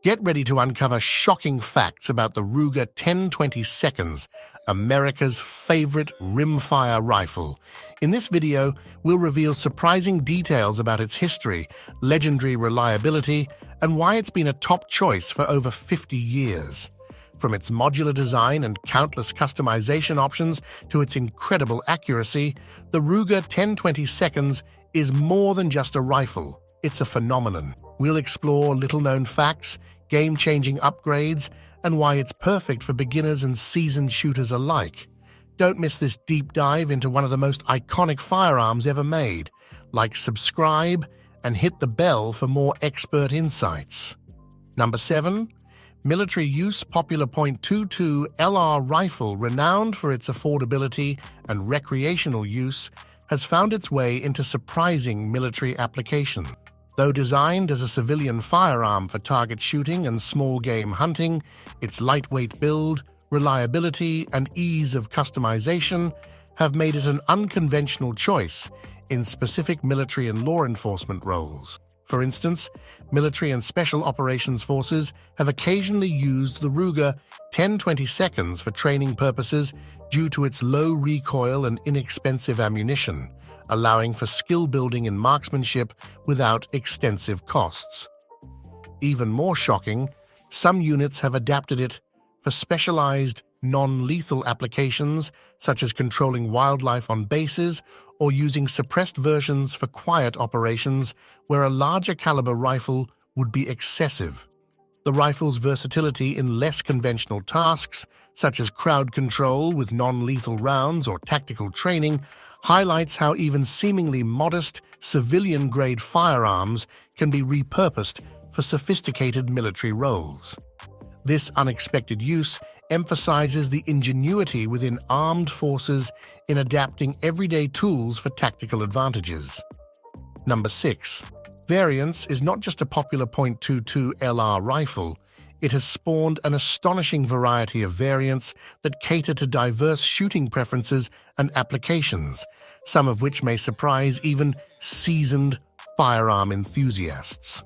Get ready to uncover shocking facts about the Ruger 10-20 Seconds, America's favorite rimfire rifle. In this video, we'll reveal surprising details about its history, legendary reliability, and why it's been a top choice for over 50 years. From its modular design and countless customization options to its incredible accuracy, the Ruger 10-20 Seconds is more than just a rifle. It's a phenomenon. We'll explore little-known facts, game-changing upgrades, and why it's perfect for beginners and seasoned shooters alike. Don't miss this deep dive into one of the most iconic firearms ever made. Like, subscribe, and hit the bell for more expert insights. Number 7. Military use popular .22 LR rifle, renowned for its affordability and recreational use, has found its way into surprising military application. Though designed as a civilian firearm for target shooting and small game hunting, its lightweight build, reliability, and ease of customization have made it an unconventional choice in specific military and law enforcement roles. For instance, military and special operations forces have occasionally used the Ruger 10-20 Seconds for training purposes due to its low recoil and inexpensive ammunition, allowing for skill building in marksmanship without extensive costs. Even more shocking, some units have adapted it for specialized, non-lethal applications, such as controlling wildlife on bases or using suppressed versions for quiet operations where a larger caliber rifle would be excessive. The rifle's versatility in less conventional tasks, such as crowd control with non-lethal rounds or tactical training, highlights how even seemingly modest, civilian-grade firearms can be repurposed for sophisticated military roles. This unexpected use emphasizes the ingenuity within armed forces in adapting everyday tools for tactical advantages. Number 6. Variance is not just a popular .22 LR rifle. It has spawned an astonishing variety of variants that cater to diverse shooting preferences and applications, some of which may surprise even seasoned firearm enthusiasts.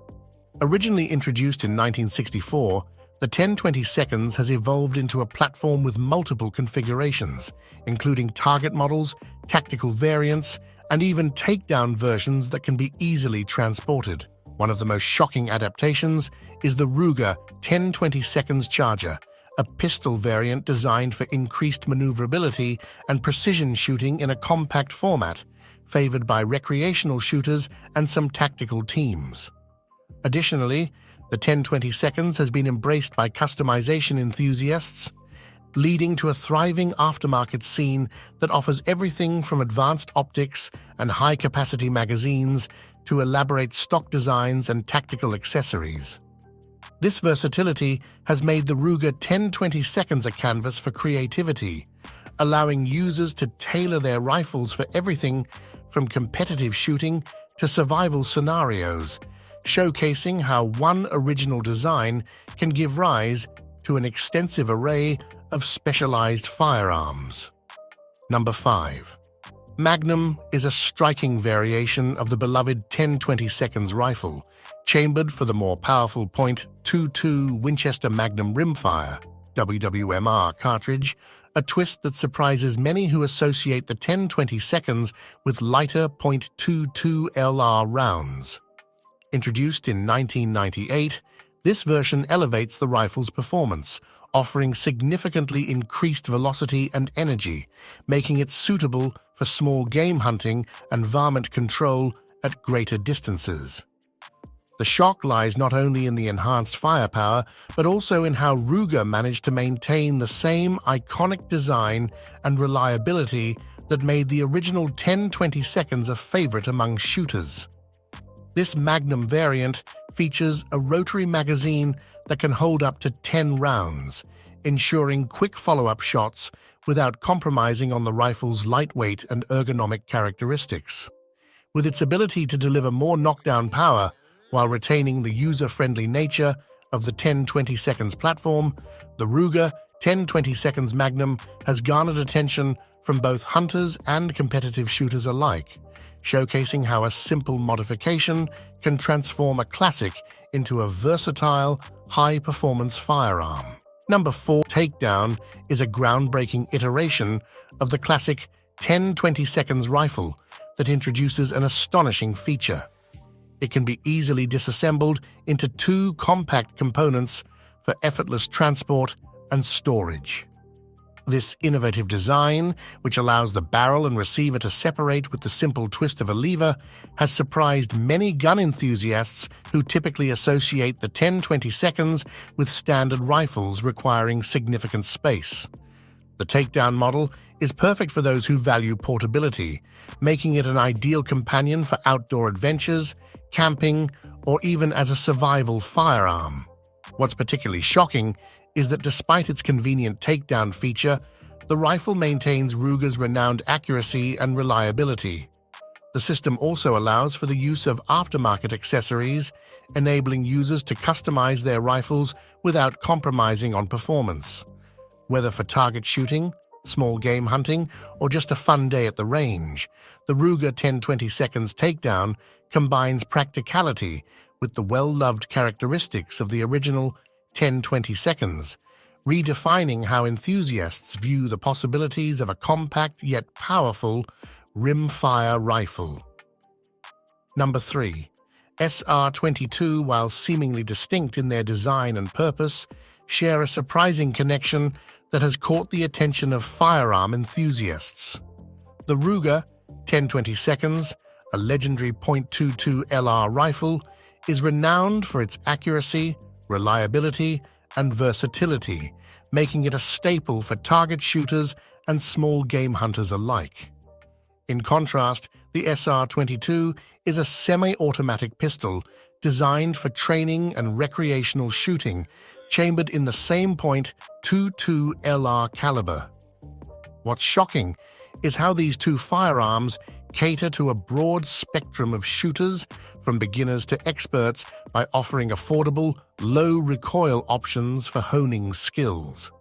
Originally introduced in 1964, the 10-20 Seconds has evolved into a platform with multiple configurations, including target models, tactical variants, and even takedown versions that can be easily transported. One of the most shocking adaptations is the Ruger 10-20 Seconds Charger, a pistol variant designed for increased maneuverability and precision shooting in a compact format, favored by recreational shooters and some tactical teams. Additionally, the 10-20 Seconds has been embraced by customization enthusiasts, leading to a thriving aftermarket scene that offers everything from advanced optics and high-capacity magazines to elaborate stock designs and tactical accessories. This versatility has made the Ruger 10-20 Seconds a canvas for creativity, allowing users to tailor their rifles for everything from competitive shooting to survival scenarios, showcasing how one original design can give rise to an extensive array of specialized firearms. Number 5. Magnum is a striking variation of the beloved 10-20 Seconds rifle, chambered for the more powerful .22 Winchester Magnum Rimfire (WWMR) cartridge, a twist that surprises many who associate the 10-20 Seconds with lighter .22 LR rounds. Introduced in 1998, this version elevates the rifle's performance, offering significantly increased velocity and energy, making it suitable for small game hunting and varmint control at greater distances. The shock lies not only in the enhanced firepower, but also in how Ruger managed to maintain the same iconic design and reliability that made the original 10-20 Seconds a favorite among shooters. This Magnum variant features a rotary magazine that can hold up to 10 rounds, ensuring quick follow-up shots without compromising on the rifle's lightweight and ergonomic characteristics. With its ability to deliver more knockdown power while retaining the user-friendly nature of the 10-20 Seconds platform, the Ruger 10-20 Seconds Magnum has garnered attention from both hunters and competitive shooters alike, showcasing how a simple modification can transform a classic into a versatile, high-performance firearm. Number 4, Takedown is a groundbreaking iteration of the classic 10-20 seconds rifle that introduces an astonishing feature. It can be easily disassembled into 2 compact components for effortless transport and storage. This innovative design, which allows the barrel and receiver to separate with the simple twist of a lever, has surprised many gun enthusiasts who typically associate the 10-20 seconds with standard rifles requiring significant space. The Takedown model is perfect for those who value portability, making it an ideal companion for outdoor adventures, camping, or even as a survival firearm. What's particularly shocking is that despite its convenient takedown feature, the rifle maintains Ruger's renowned accuracy and reliability. The system also allows for the use of aftermarket accessories, enabling users to customize their rifles without compromising on performance. Whether for target shooting, small game hunting, or just a fun day at the range, the Ruger 10-20 seconds takedown combines practicality with the well-loved characteristics of the original 10-20 seconds, redefining how enthusiasts view the possibilities of a compact yet powerful rimfire rifle. Number 3. SR-22, while seemingly distinct in their design and purpose, share a surprising connection that has caught the attention of firearm enthusiasts. The Ruger 10-20 seconds, a legendary .22 LR rifle, is renowned for its accuracy, reliability, and versatility, making it a staple for target shooters and small game hunters alike. In contrast, the SR-22 is a semi-automatic pistol designed for training and recreational shooting, chambered in the same .22 LR caliber. What's shocking is how these two firearms cater to a broad spectrum of shooters, from beginners to experts, by offering affordable, low-recoil options for honing skills.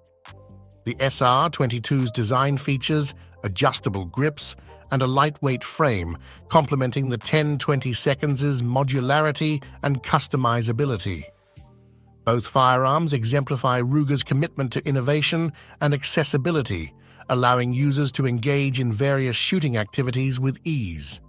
The SR-22's design features adjustable grips and a lightweight frame, complementing the 10-20 seconds' modularity and customizability. Both firearms exemplify Ruger's commitment to innovation and accessibility, allowing users to engage in various shooting activities with ease.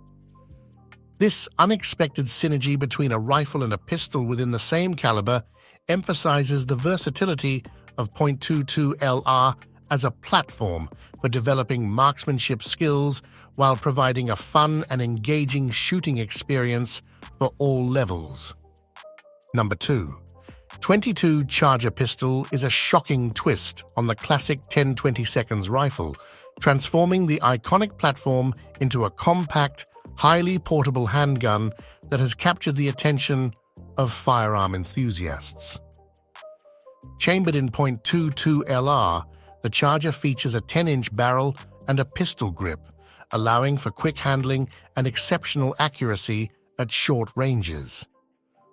This unexpected synergy between a rifle and a pistol within the same caliber emphasizes the versatility of .22 LR as a platform for developing marksmanship skills while providing a fun and engaging shooting experience for all levels. Number 2. 22 Charger pistol is a shocking twist on the classic 10-20 seconds rifle, transforming the iconic platform into a compact, highly portable handgun that has captured the attention of firearm enthusiasts. Chambered in .22 LR, the Charger features a 10-inch barrel and a pistol grip, allowing for quick handling and exceptional accuracy at short ranges.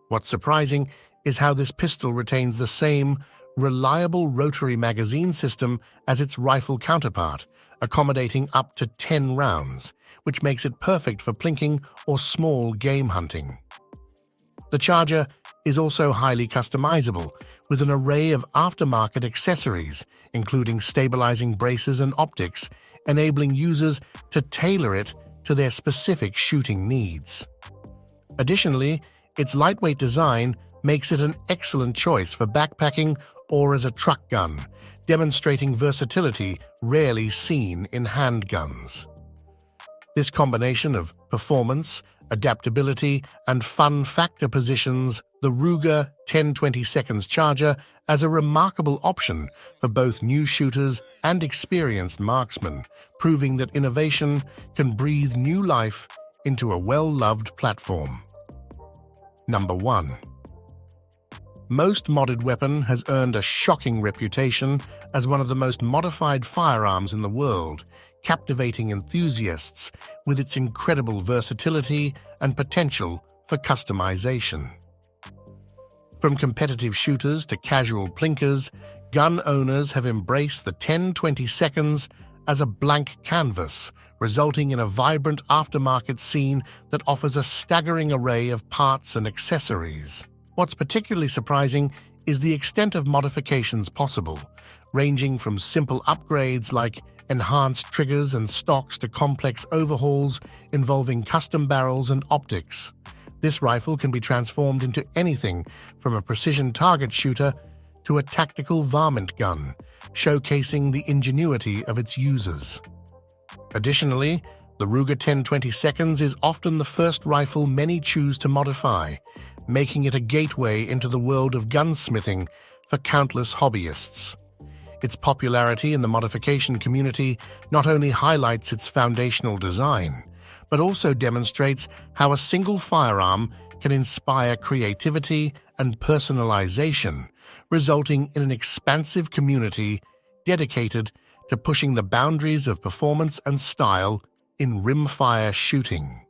What's surprising is how this pistol retains the same reliable rotary magazine system as its rifle counterpart, accommodating up to 10 rounds, which makes it perfect for plinking or small game hunting. The Charger is also highly customizable, with an array of aftermarket accessories, including stabilizing braces and optics, enabling users to tailor it to their specific shooting needs. Additionally, its lightweight design makes it an excellent choice for backpacking or as a truck gun, demonstrating versatility rarely seen in handguns. This combination of performance, adaptability, and fun factor positions the Ruger 10-20 seconds Charger as a remarkable option for both new shooters and experienced marksmen, proving that innovation can breathe new life into a well-loved platform. Number 1. Most modded weapon has earned a shocking reputation as one of the most modified firearms in the world, captivating enthusiasts with its incredible versatility and potential for customization. From competitive shooters to casual plinkers, gun owners have embraced the 10-20 seconds as a blank canvas, resulting in a vibrant aftermarket scene that offers a staggering array of parts and accessories. What's particularly surprising is the extent of modifications possible, ranging from simple upgrades like enhanced triggers and stocks to complex overhauls involving custom barrels and optics. This rifle can be transformed into anything from a precision target shooter to a tactical varmint gun, showcasing the ingenuity of its users. Additionally, the Ruger 10/22 is often the first rifle many choose to modify, making it a gateway into the world of gunsmithing for countless hobbyists. Its popularity in the modification community not only highlights its foundational design, but also demonstrates how a single firearm can inspire creativity and personalization, resulting in an expansive community dedicated to pushing the boundaries of performance and style in rimfire shooting.